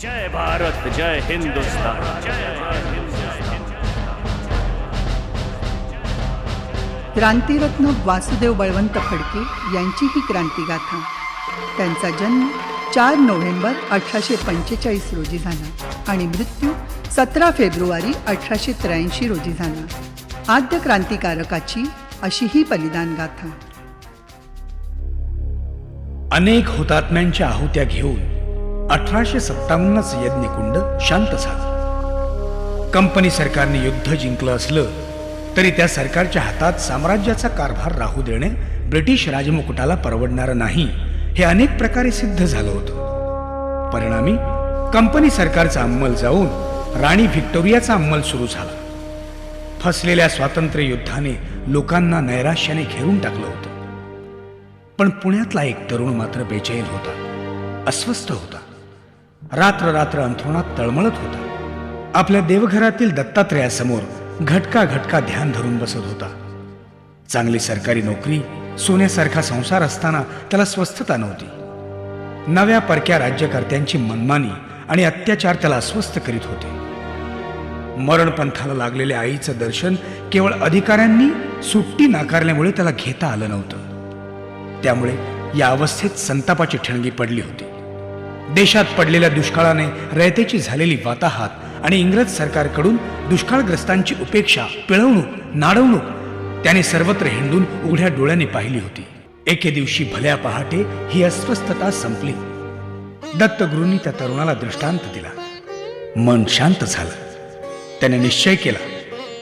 जय भारत, जय हिंदुस्तान, जय भारत, जय क्रांतीरत्न वासुदेव बळवंत फडके यांची ही क्रांतिगाथा. त्यांचा जन्म 4 नोव्हेंबर 1845 रोजी झाला आणि मृत्यू 17 फेब्रुवारी 1883 रोजी झाला. आद्य क्रांतिकारकाची अशी ही बलिदान गाथा. अनेक हुतात्म्यांच्या आहुत्या घेऊन 1857 यज्ञकुंड शांत झालं. कंपनी सरकारने युद्ध जिंकलं असलं तरी त्या सरकारच्या हातात साम्राज्याचा कारभार राहू देणे ब्रिटिश राजमुकुटाला परवडणारं नाही हे अनेक प्रकारे सिद्ध झालं होतं. परिणामी कंपनी सरकारचा अंमल जाऊन राणी व्हिक्टोरियाचा अंमल सुरू झाला. फसलेल्या स्वातंत्र्य युद्धाने लोकांना नैराश्याने घेरून टाकलं होतं. पण पुण्यातला एक तरुण मात्र बेचैन होता, अस्वस्थ होता. रात्र रात्र अंथरुणात तळमळत होता. आपल्या देवघरातील दत्तात्रयासमोर घटका घटका ध्यान धरून बसत होता. चांगली सरकारी नोकरी, सोन्यासारखा संसार असताना त्याला स्वस्थता नव्हती. नव्या परक्या राज्यकर्त्यांची मनमानी आणि अत्याचार त्याला अस्वस्थ करीत होते. मरणपंथाला लागलेल्या आईचं दर्शन केवळ अधिकाऱ्यांनी सुट्टी नाकारल्यामुळे त्याला घेता आलं नव्हतं. त्यामुळे या अवस्थेत संतापाची ठणगी पडली होती. देशात पडलेल्या दुष्काळाने रयतेची झालेली वाताहात आणि इंग्रज सरकारकडून दुष्काळग्रस्तांची उपेक्षा, पिळवणूक, नाडवणूक त्याने सर्वत्र हिंडून उघड्या डोळ्याने पाहिली होती. एके दिवशी भल्या पहाटे ही अस्वस्थता संपली. दत्तगुरूंनी त्या तरुणाला दृष्टांत दिला. मन शांत झालं. त्याने निश्चय केला,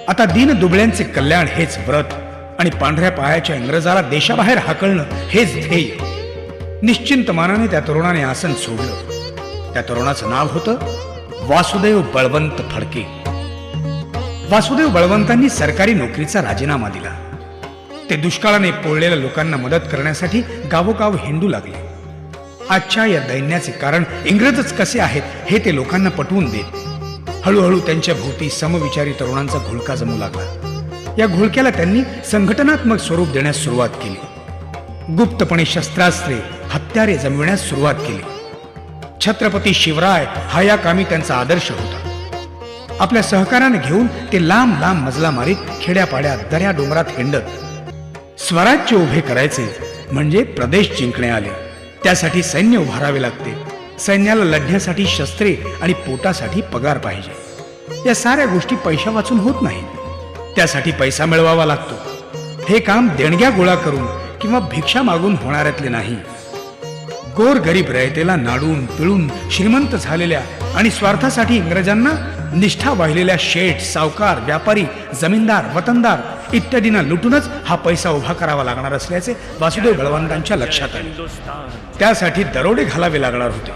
आता दीन दुबळ्यांचे कल्याण हेच व्रत आणि पांढऱ्या पायाच्या इंग्रजाला देशाबाहेर हाकलणं हेच ध्येय. निश्चिंत मानाने त्या तरुणाने आसन सोडलं. त्या तरुणाचं नाव होतं वासुदेव बळवंत फडके. वासुदेव बळवंतांनी सरकारी नोकरीचा राजीनामा दिला. ते दुष्काळाने पोळलेल्या लोकांना मदत करण्यासाठी गावोगाव हिंडू लागले. आजच्या या दैन्याचे कारण इंग्रजच कसे आहेत हे ते लोकांना पटवून देत. हळूहळू त्यांच्या भोवती समविचारी तरुणांचा घोळका जमू लागला. या घोळक्याला त्यांनी संघटनात्मक स्वरूप देण्यास सुरुवात केली. गुप्तपणे शस्त्रास्त्रे, हत्यारे जमविण्यास सुरुवात केली. छत्रपती शिवराय हा या कामी त्यांचा आदर्श होता. आपल्या सहकार्याने घेऊन ते लांब लांब मजला मारीत खेड्यापाड्यात, दऱ्या डोंगरात हिंडत स्वराज्य उभे करायचे म्हणजे प्रदेश जिंकणे आले. त्यासाठी सैन्य उभारावे लागते. सैन्याला लढण्यासाठी शस्त्रे आणि पोटासाठी पगार पाहिजे. या साऱ्या गोष्टी पैसा वाचून होत नाहीत. त्यासाठी पैसा मिळवावा लागतो. हे काम देणग्या गोळा करून किंवा भिक्षा मागून होणाऱ्यातले नाही. गोर गरीब रयतेला नाडून पिळून श्रीमंत झालेल्या आणि स्वार्थासाठी इंग्रजांना निष्ठा वाहिलेल्या शेठ, सावकार, व्यापारी, जमीनदार, वतनदार इत्यादींना लुटूनच हा पैसा उभा करावा लागणार असल्याचे वासुदेव बळवंतांच्या लक्षात आले. त्यासाठी दरोडे घालावे लागणार होते.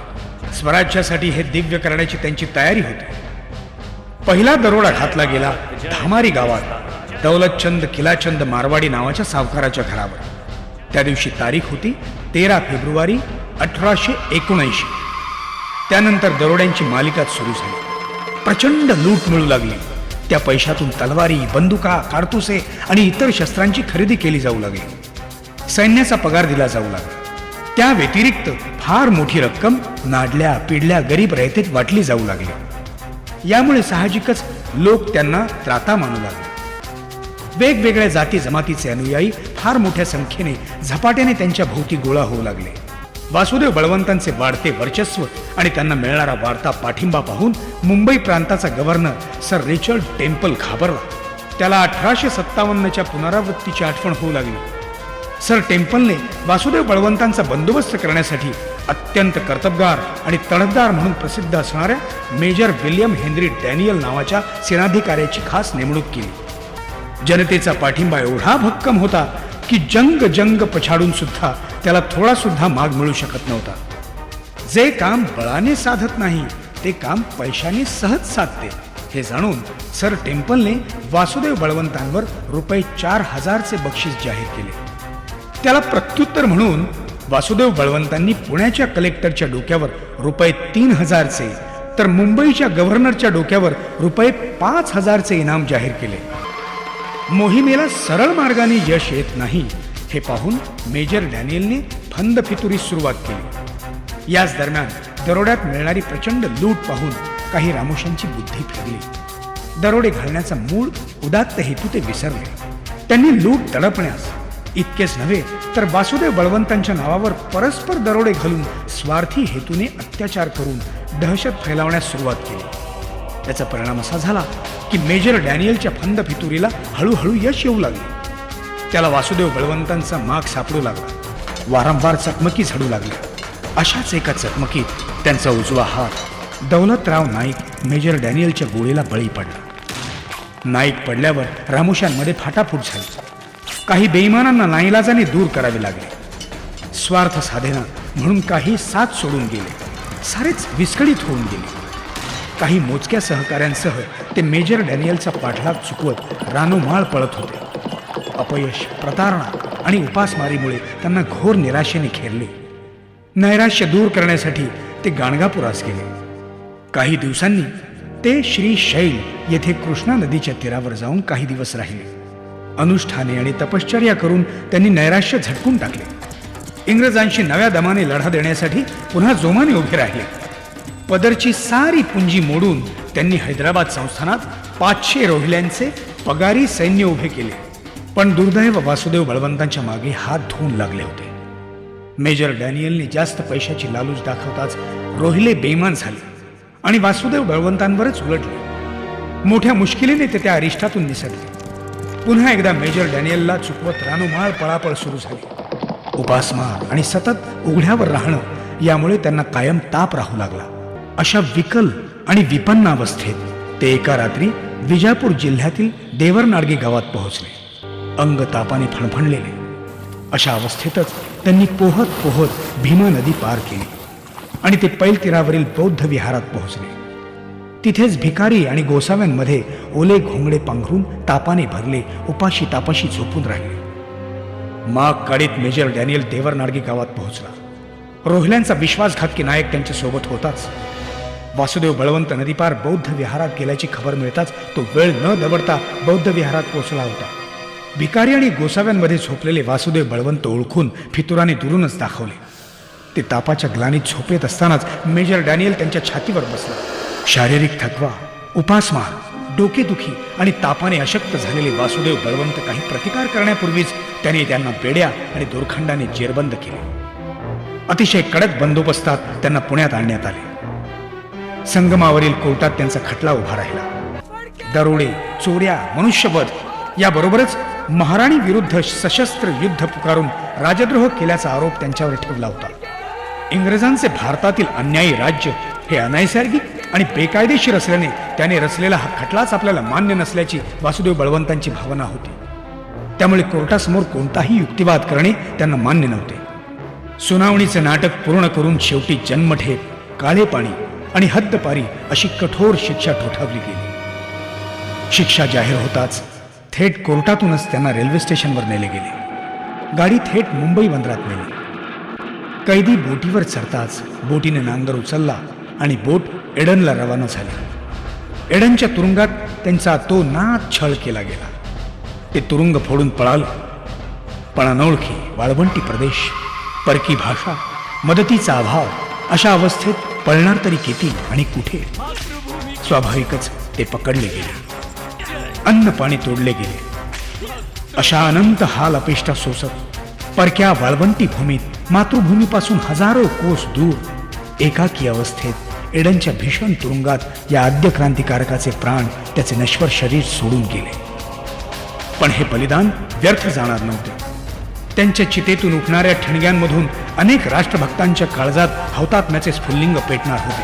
स्वराज्यासाठी हे दिव्य करण्याची त्यांची तयारी होती. पहिला दरोडा घातला गेला धामारी गावात दौलतचंद किलाचंद मारवाडी नावाच्या सावकाराच्या घरावर. त्या दिवशी तारीख होती 13 फेब्रुवारी 1879. त्यानंतर दरोड्यांची मालिका सुरू झाली. प्रचंड लूट मिळू लागली. त्या पैशातून तलवारी, बंदुका, काडतुसे आणि इतर शस्त्रांची खरेदी केली जाऊ लागली. सैन्याचा पगार दिला जाऊ लागला. त्या व्यतिरिक्त फार मोठी रक्कम नाडल्या पिडल्या गरीब रयतेत वाटली जाऊ लागली. यामुळे साहजिकच लोक त्यांना त्राता मानू लागले. वेगवेगळ्या जाती जमातीचे अनुयायी फार मोठ्या संख्येने झपाट्याने त्यांच्या भोवती गोळा होऊ लागले. वासुदेव बळवंतांचे वाढते वर्चस्व आणि त्यांना मिळणारा वाढता पाठिंबा पाहून मुंबई प्रांताचा गव्हर्नर सर रिचर्ड टेम्पल घाबरला. त्याला 1857च्या पुनरावृत्तीची आठवण होऊ लागली. सर टेम्पलने वासुदेव बळवंतांचा बंदोबस्त करण्यासाठी अत्यंत कर्तबगार आणि तडफदार म्हणून प्रसिद्ध असणाऱ्या मेजर विल्यम हेनरी डॅनियल नावाच्या सेनाधिकाऱ्याची खास नेमणूक केली. जनतेचा पाठिंबा एवढा भक्कम होता की जंग जंग पछाडून सुद्धा त्याला थोडा सुद्धा माग मिळू शकत नव्हता. जे काम बळाने साधत नाही ते काम पैशाने सहज साधते हे जाणून सर टेम्पलने वासुदेव बळवंतांवर ₹4000चे बक्षीस जाहीर केले. त्याला प्रत्युत्तर म्हणून वासुदेव बळवंतांनी पुण्याच्या कलेक्टरच्या डोक्यावर ₹3000चे तर मुंबईच्या गव्हर्नरच्या डोक्यावर ₹5000चे इनाम जाहीर केले. मोहिमेला सरळ मार्गाने यश येत नाही हे पाहून मेजर डॅनियलने फंद फितुरीस सुरुवात केली. याच दरम्यान दरोड्यात मिळणारी प्रचंड लूट पाहून काही रामोशांची बुद्धी फिरली. दरोडे घालण्याचा मूळ उदात्त हेतू ते विसरले. त्यांनी लूट दडपण्यास इतकेच नव्हे तर वासुदेव बळवंतांच्या नावावर परस्पर दरोडे घालून स्वार्थी हेतूने अत्याचार करून दहशत फैलावण्यास सुरुवात केली. त्याचा परिणाम असा झाला की मेजर डॅनियलच्या फंद फितुरीला हळूहळू यश येऊ लागले. त्याला वासुदेव बळवंतांचा माग सापडू लागला. वारंवार चकमकी झडू लागल्या. अशाच एका चकमकीत त्यांचा उजवा हात दौलतराव नाईक मेजर डॅनियलच्या गोळीला बळी पडला. नाईक पडल्यावर रामोशांमध्ये फाटाफूट झाली. काही बेईमानांना नाईलाजाने दूर करावे लागले. स्वार्थ साधेना म्हणून काही साथ सोडून गेले. सारेच विस्कळीत होऊन गेले. काही मोजक्या सहकाऱ्यांसह ते मेजर डॅनियलचा पाठलाग चुकवत रानोमाळ पळत होते. अपयश, प्रतारणा आणि उपासमारीमुळे त्यांना घोर निराशेने घेरले. नैराश्य दूर करण्यासाठी ते गाणगापुरास गेले. काही दिवसांनी ते श्री शैल येथे कृष्णा नदीच्या तीरावर जाऊन काही दिवस राहिले. अनुष्ठाने आणि तपश्चर्या करून त्यांनी नैराश्य झटकून टाकले. इंग्रजांशी नव्या दमाने लढा देण्यासाठी पुन्हा जोमाने उभे राहिले. पदरची सारी पुंजी मोडून त्यांनी हैदराबाद संस्थानात 500 रोहिल्यांचे पगारी सैन्य उभे केले. पण दुर्दैव वासुदेव बळवंतांच्या मागे हात धुवून लागले होते. मेजर डॅनियलने जास्त पैशाची लालूच दाखवताच रोहिले बेईमान झाले आणि वासुदेव बळवंतांवरच उलटले. मोठ्या मुश्किलीने ते त्या अरिष्टातून निसटले. पुन्हा एकदा मेजर डॅनियलला चुकवत रानोमाळ पळापळ सुरू झाली. उपासमार आणि सतत उघड्यावर राहणं यामुळे त्यांना कायम ताप राहू लागला. अशा विकल आणि विपन्न अवस्थेत ते एका रात्री विजापूर जिल्ह्यातील देवरनाडगे गावात पोहोचले. अंग तापाने फणफणलेले. अशा अवस्थेतच त्यांनी पोहत पोहत भीमा नदी पार केली आणि ते पैलतीरावरील बौद्ध विहारात पोहोचले. तिथेच भिकारी आणि गोसाव्यांमध्ये ओले घोंगडे पांघरून तापाने भरले उपाशी तापाशी झोपून राहिले. माग काढीत मेजर डॅनियल देवरनाडगे गावात पोहोचला. रोहिल्यांचा विश्वासघातकी नायक त्यांच्या सोबत होताच. वासुदेव बळवंत नदीपार बौद्ध विहारात गेल्याची खबर मिळताच तो वेळ न दवडता बौद्ध विहारात पोहोचला होता. भिकारी आणि गोसाव्यांमध्ये झोपलेले वासुदेव बळवंत ओळखून फितुराने दुरूनच दाखवले. ते तापाच्या ग्लानीत झोपेत असतानाच मेजर डॅनियल त्यांच्या छातीवर बसला. शारीरिक थकवा, उपासमार, डोकेदुखी आणि तापाने अशक्त झालेले वासुदेव बळवंत काही प्रतिकार करण्यापूर्वीच त्याने त्यांना बेड्या आणि दोरखंडाने जेरबंद केले. अतिशय कडक बंदोबस्तात त्यांना पुण्यात आणण्यात आले. संगमावरील कोर्टात त्यांचा खटला उभा राहिला. दरोडे, चोऱ्या, मनुष्यवध याबरोबरच महाराणी विरुद्ध सशस्त्र युद्ध पुकारून राजद्रोह केल्याचा आरोप त्यांच्यावर ठेवला होता. इंग्रजांचे भारतातील अन्यायी राज्य हे अनैसर्गिक आणि बेकायदेशीर असल्याने त्याने रचलेला हा खटलाच आपल्याला मान्य नसल्याची वासुदेव बळवंतांची भावना होती. त्यामुळे कोर्टासमोर कोणताही युक्तिवाद करणे त्यांना मान्य नव्हते. सुनावणीचे नाटक पूर्ण करून शेवटी जन्मठेप, काळे पाणी आणि हद्दपारी अशी कठोर शिक्षा ठोठावली गेली. शिक्षा जाहीर होताच थेट कोर्टातूनच त्यांना रेल्वे स्टेशनवर नेले गेले. गाडी थेट मुंबई बंदरात नेली. कैदी बोटीवर चढताच बोटीने नांगर उचलला आणि बोट एडनला रवाना झाली. एडनच्या तुरुंगात त्यांचा तो नाद छळ केला गेला. ते तुरुंग फोडून पळालं. पण अनोळखी वाळवंटी प्रदेश, परकी भाषा, मदतीचा अभाव अशा अवस्थेत पळणार तरी किती आणि कुठे? स्वाभाविकच ते पकडले गेले. अन्न पाणी तोडले गेले. अशा अनंत हाल अपेष्टा सोसत परक्या वाळवंटी भूमीत मातृभूमीपासून हजारो कोस दूर एकाकी अवस्थेत एडनच्या भीषण तुरुंगात या आद्य क्रांतिकारकाचे प्राण त्याचे नश्वर शरीर सोडून गेले. पण हे बलिदान व्यर्थ जाणार नव्हते. त्यांच्या चितेतून उठणाऱ्या ठिणग्यांमधून अनेक राष्ट्रभक्तांच्या काळजात हौतात्म्याचे स्फुल्लिंग पेटणार होते.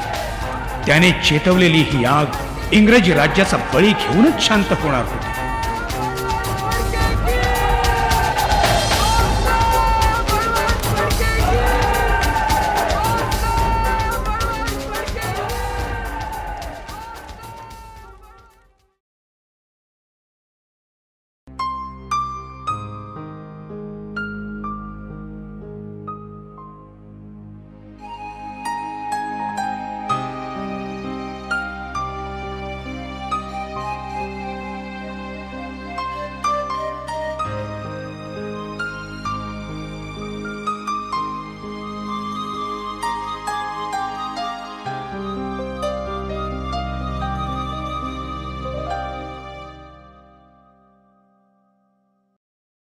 त्याने चेतवलेली ही आग इंग्रजी राज्याचा बळी घेऊनच शांत होणार होती.